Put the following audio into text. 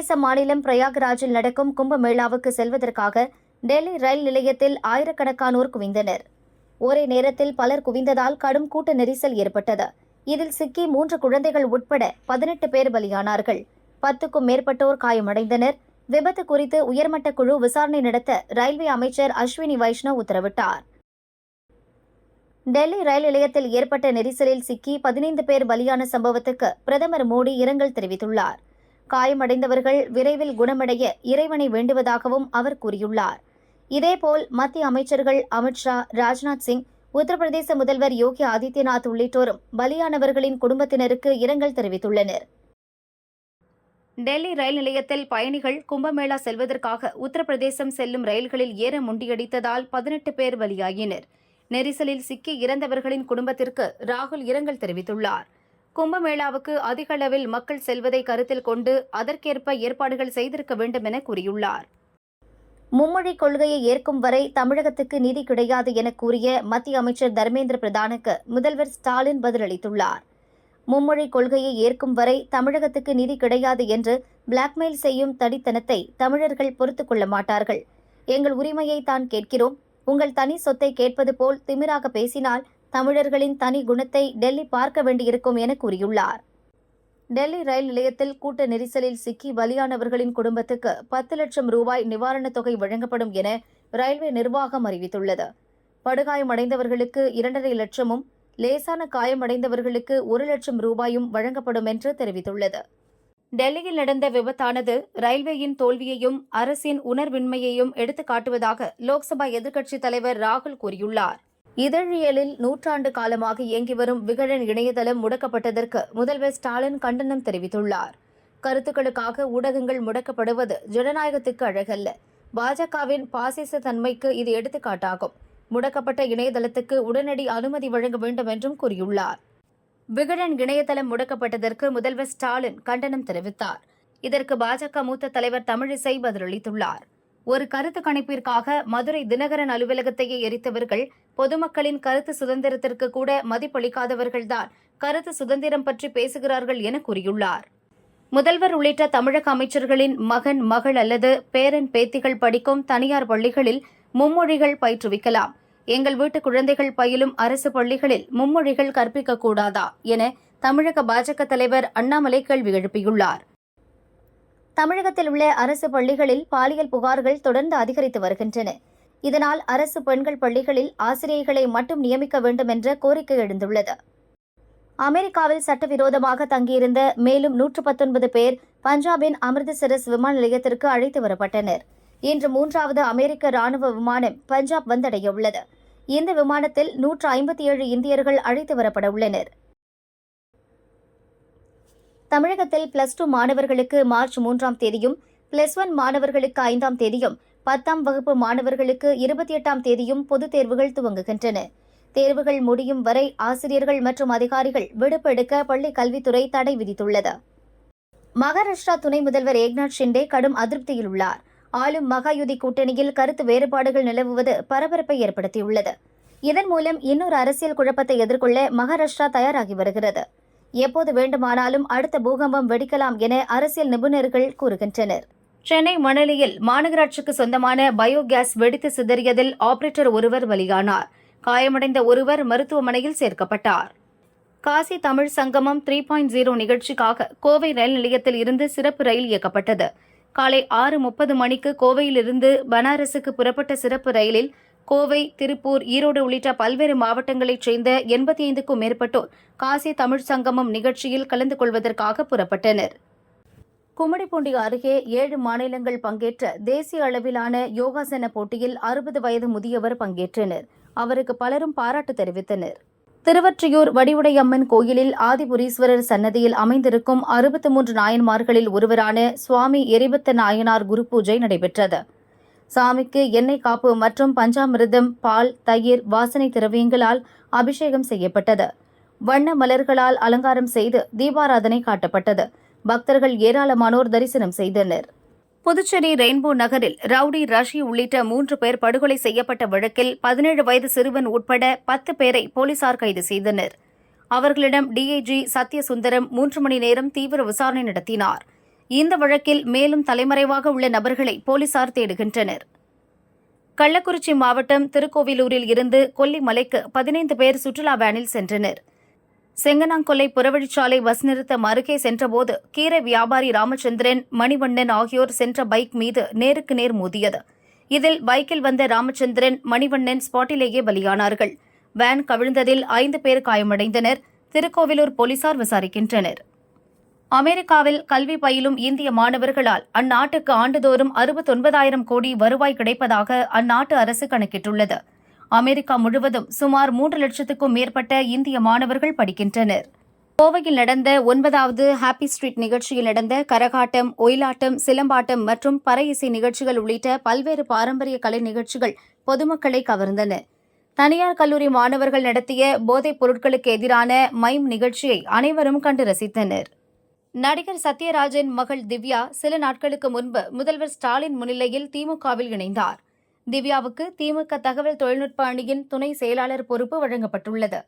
உத்தரப்பிரதேச மாநிலம் பிரயாக்ராஜில் நடக்கும் கும்பமேளாவுக்கு செல்வதற்காக டெல்லி ரயில் நிலையத்தில் ஆயிரக்கணக்கானோர் குவிந்தனர். ஒரே நேரத்தில் பலர் குவிந்ததால் கடும் கூட்ட நெரிசல் ஏற்பட்டது. இதில் சிக்கி 3 குழந்தைகள் உட்பட 18 பேர் பலியானார்கள். 10க்கும் மேற்பட்டோர் காயமடைந்தனர். விபத்து குறித்து உயர்மட்ட குழு விசாரணை நடத்த ரயில்வே அமைச்சர் அஸ்வினி வைஷ்ணவ் உத்தரவிட்டார். டெல்லி ரயில் நிலையத்தில் ஏற்பட்ட நெரிசலில் சிக்கி 15 பேர் பலியான சம்பவத்துக்கு பிரதமர் மோடி இரங்கல் தெரிவித்துள்ளார். காயமடைந்தவர்கள் விரைவில் குணமடைய இறைவனை வேண்டுவதாகவும் அவர் கூறியுள்ளார். இதேபோல் மத்திய அமைச்சர்கள் அமித்ஷா, ராஜ்நாத் சிங், உத்தரப்பிரதேச முதல்வர் யோகி ஆதித்யநாத் உள்ளிட்டோரும் பலியானவர்களின் குடும்பத்தினருக்கு இரங்கல் தெரிவித்துள்ளனர். டெல்லி ரயில் நிலையத்தில் பயணிகள் கும்பமேளா செல்வதற்காக உத்தரப்பிரதேசம் செல்லும் ரயில்களில் ஏற முண்டியடித்ததால் 18 பேர் பலியாகினர். நெரிசலில் சிக்கி இறந்தவர்களின் குடும்பத்திற்கு ராகுல் இரங்கல் தெரிவித்துள்ளார். கும்பமேளாவுக்கு அதிக அளவில் மக்கள் செல்வதை கருத்தில் கொண்டு அதற்கேற்ப ஏற்பாடுகள் செய்திருக்க வேண்டும் என கூறியுள்ளார். மும்மொழிக் கொள்கையை ஏற்கும் வரை தமிழகத்துக்கு நிதி கிடையாது என கூறிய மத்திய அமைச்சர் தர்மேந்திர பிரதானுக்கு முதல்வர் ஸ்டாலின் பதிலளித்துள்ளார். மும்மொழிக் கொள்கையை ஏற்கும் வரை தமிழகத்துக்கு நிதி கிடையாது என்று பிளாக்மெயில் செய்யும் தடித்தனத்தை தமிழர்கள் பொறுத்துக் கொள்ள மாட்டார்கள். எங்கள் உரிமையை தான் கேட்கிறோம். உங்கள் தனி சொத்தை கேட்பது போல் திமிராக பேசினால் தமிழர்களின் தனி குணத்தை டெல்லி பார்க்க வேண்டியிருக்கும் என கூறியுள்ளார். டெல்லி ரயில் நிலையத்தில் கூட்ட நெரிசலில் சிக்கி பலியானவர்களின் குடும்பத்துக்கு 10 லட்சம் ரூபாய் நிவாரணத் தொகை வழங்கப்படும் என ரயில்வே நிர்வாகம் அறிவித்துள்ளது. படுகாயமடைந்தவர்களுக்கு 2.5 லட்சமும், லேசான காயமடைந்தவர்களுக்கு 1 லட்சம் ரூபாயும் வழங்கப்படும் என்று தெரிவித்துள்ளது. டெல்லியில் நடந்த விபத்தானது ரயில்வேயின் தோல்வியையும் அரசின் உணர்வின்மையையும் எடுத்துக் காட்டுவதாக லோக்சபா எதிர்க்கட்சித் தலைவர் ராகுல் கூறியுள்ளார். இதழியலில் 100 ஆண்டு காலமாக இயங்கி வரும் விகடன் இணையதளம் முடக்கப்பட்டதற்கு முதல்வர் ஸ்டாலின் கண்டனம் தெரிவித்துள்ளார். கருத்துக்களுக்காக ஊடகங்கள் முடக்கப்படுவது ஜனநாயகத்துக்கு அழகல்ல. பாஜகவின் பாசிச தன்மைக்கு இது எடுத்துக்காட்டாகும். முடக்கப்பட்ட இணையதளத்துக்கு உடனடி அனுமதி வழங்க வேண்டும் என்றும் கூறியுள்ளார். விகடன் இணையதளம் முடக்கப்பட்டதற்கு முதல்வர் ஸ்டாலின் கண்டனம் தெரிவித்தார். இதற்கு பாஜக மூத்த தலைவர் தமிழிசை பதிலளித்துள்ளார். ஒரு கருத்து கணிப்பிற்காக மதுரை தினகரன் அலுவலகத்தையே எரித்தவர்கள் பொதுமக்களின் கருத்து சுதந்திரத்திற்கு கூட மதிப்பளிக்காதவர்கள்தான் கருத்து சுதந்திரம் பற்றி பேசுகிறார்கள் என கூறியுள்ளார். முதல்வர் உள்ளிட்ட தமிழக அமைச்சர்களின் மகன், மகள் அல்லது பேரன், பேத்திகள் படிக்கும் தனியார் பள்ளிகளில் மும்மொழிகள் பயிற்றுவிக்கலாம். எங்கள் வீட்டு குழந்தைகள் பயிலும் அரசு பள்ளிகளில் மும்மொழிகள் கற்பிக்கக்கூடாதா என தமிழக பாஜக தலைவர் அண்ணாமலை கேள்வி எழுப்பியுள்ளார். தமிழகத்தில் உள்ள அரசு பள்ளிகளில் பாலியல் புகார்கள் தொடர்ந்து அதிகரித்து வருகின்றன. இதனால் அரசு பெண்கள் பள்ளிகளில் ஆசிரியர்களை மட்டும் நியமிக்க வேண்டும் என்ற கோரிக்கை எழுந்துள்ளது. அமெரிக்காவில் சட்டவிரோதமாக தங்கியிருந்த மேலும் 119 பேர் பஞ்சாபின் அமிர்தசரஸ் விமான நிலையத்திற்கு அழைத்து வரப்பட்டனர். இன்று 3வது அமெரிக்க ராணுவ விமானம் பஞ்சாப் வந்தடைய உள்ளது. இந்த விமானத்தில் 157 இந்தியர்கள் அழைத்து வரப்பட உள்ளனர். தமிழகத்தில் +2 மாணவர்களுக்கு மார்ச் 3ஆம் தேதியும், +1 மாணவர்களுக்கு 5ஆம் தேதியும், 10ஆம் வகுப்பு மாணவர்களுக்கு 28ஆம் தேதியும் பொதுத் தேர்வுகள் துவங்குகின்றன. தேர்வுகள் முடியும் வரை ஆசிரியர்கள் மற்றும் அதிகாரிகள் விடுப்பு எடுக்க பள்ளிக் கல்வித்துறை தடை விதித்துள்ளது. மகாராஷ்டிரா துணை முதல்வர் ஏக்நாத் ஷிண்டே கடும் அதிருப்தியில் உள்ளார். ஆளும் மகாயுதி கூட்டணியில் கருத்து வேறுபாடுகள் நிலவுவது பரபரப்பை ஏற்படுத்தியுள்ளது. இதன் மூலம் இன்னொரு அரசியல் குழப்பத்தை எதிர்கொள்ள மகாராஷ்டிரா தயாராகி வருகிறது. எப்போது வேண்டுமானாலும் அடுத்த பூகம்பம் வெடிக்கலாம் என அரசியல் நிபுணர்கள் கூறுகின்றனர். சென்னை மணலியில் மாநகராட்சிக்கு சொந்தமான பயோகேஸ் வெடித்து சிதறியதில் ஆபரேட்டர் ஒருவர் பலியானார். காயமடைந்த ஒருவர் மருத்துவமனையில் சேர்க்கப்பட்டார். காசி தமிழ் சங்கமம் 3.0 நிகழ்ச்சிக்காக கோவை ரயில் நிலையத்தில் இருந்து சிறப்பு ரயில் இயக்கப்பட்டது. காலை 6:30 மணிக்கு கோவையிலிருந்து பனாரஸுக்கு புறப்பட்ட சிறப்பு ரயிலில் கோவை, திருப்பூர், ஈரோடு உள்ளிட்ட பல்வேறு மாவட்டங்களைச் சேர்ந்த 85க்கும் மேற்பட்டோர் காசி தமிழ் சங்கமம் நிகழ்ச்சியில் கலந்து கொள்வதற்காக புறப்பட்டனர். கும்மிடிப்பூண்டி அருகே 7 மாநிலங்கள் பங்கேற்ற தேசிய அளவிலான யோகாசன போட்டியில் 60 வயது முதியவர் பங்கேற்றனர். அவருக்கு பலரும் பாராட்டு தெரிவித்தனர். திருவொற்றியூர் வடிவுடையம்மன் கோயிலில் ஆதிபுரீஸ்வரர் சன்னதியில் அமைந்திருக்கும் 63 நாயன்மார்களில் ஒருவரான சுவாமி எரிபத்த நாயனார் குரு பூஜை நடைபெற்றது. சாமிக்கு எண்ணெய் காப்பு மற்றும் பஞ்சாமிர்தம், பால், தயிர், வாசனை திரவியங்களால் அபிஷேகம் செய்யப்பட்டது. வண்ண மலர்களால் அலங்காரம் செய்து தீபாராதனை காட்டப்பட்டது. பக்தர்கள் ஏராளமானோர் தரிசனம் செய்தனர். புதுச்சேரி ரெயின்போ நகரில் ரவுடி ரஷி உள்ளிட்ட 3 பேர் படுகொலை செய்யப்பட்ட வழக்கில் 17 வயது சிறுவன் உட்பட 10 பேரை போலீசார் கைது செய்தனர். அவர்களிடம் டிஐஜி சத்யசுந்தரம் 3 மணி நேரம் தீவிர விசாரணை நடத்தினார். இந்த வழக்கில் மேலும் தலைமறைவாக உள்ள நபர்களை போலீசார் தேடுகின்றனர். கள்ளக்குறிச்சி மாவட்டம் திருக்கோவிலூரில் இருந்து கொல்லிமலைக்கு 15 பேர் சுற்றுலா வேனில் சென்றனர். செங்கனாங்கொல்லை புறவழிச்சாலை பஸ் நிறுத்தம் அருகே சென்றபோது கீரை வியாபாரி ராமச்சந்திரன், மணிவண்ணன் ஆகியோர் சென்ற பைக் மீது நேருக்கு நேர் மோதியது. இதில் பைக்கில் வந்த ராமச்சந்திரன், மணிவண்ணன் ஸ்பாட்டிலேயே பலியானார்கள். வேன் கவிழ்ந்ததில் 5 பேர் காயமடைந்தனர். திருக்கோவிலூர் போலீசார் விசாரிக்கின்றனர். அமெரிக்காவில் கல்வி பயிலும் இந்திய மாணவர்களால் அந்நாட்டுக்கு ஆண்டுதோறும் 69,000 கோடி வருவாய் கிடைப்பதாக அந்நாட்டு அரசு கணக்கிட்டுள்ளது. அமெரிக்கா முழுவதும் சுமார் 3 லட்சத்துக்கும் மேற்பட்ட இந்திய மாணவர்கள் படிக்கின்றனர். கோவையில் நடந்த 9வது ஹாப்பி ஸ்ட்ரீட் நிகழ்ச்சியில் நடந்த கரகாட்டம், ஒயிலாட்டம், சிலம்பாட்டம் மற்றும் பறை இசை நிகழ்ச்சிகள் உள்ளிட்ட பல்வேறு பாரம்பரிய கலை நிகழ்ச்சிகள் பொதுமக்களை கவர்ந்தன. தனியார் கல்லூரி மாணவர்கள் நடத்திய போதைப் பொருட்களுக்கு எதிரான மைம் நிகழ்ச்சியை அனைவரும் கண்டு ரசித்தனர். நடிகர் சத்யராஜன் மகள் திவ்யா சில நாட்களுக்கு முன்பு முதல்வர் ஸ்டாலின் முன்னிலையில் திமுகவில் இணைந்தார். திவ்யாவுக்கு திமுக தகவல் தொழில்நுட்ப அணியின் துணை செயலாளர் பொறுப்பு வழங்கப்பட்டுள்ளது.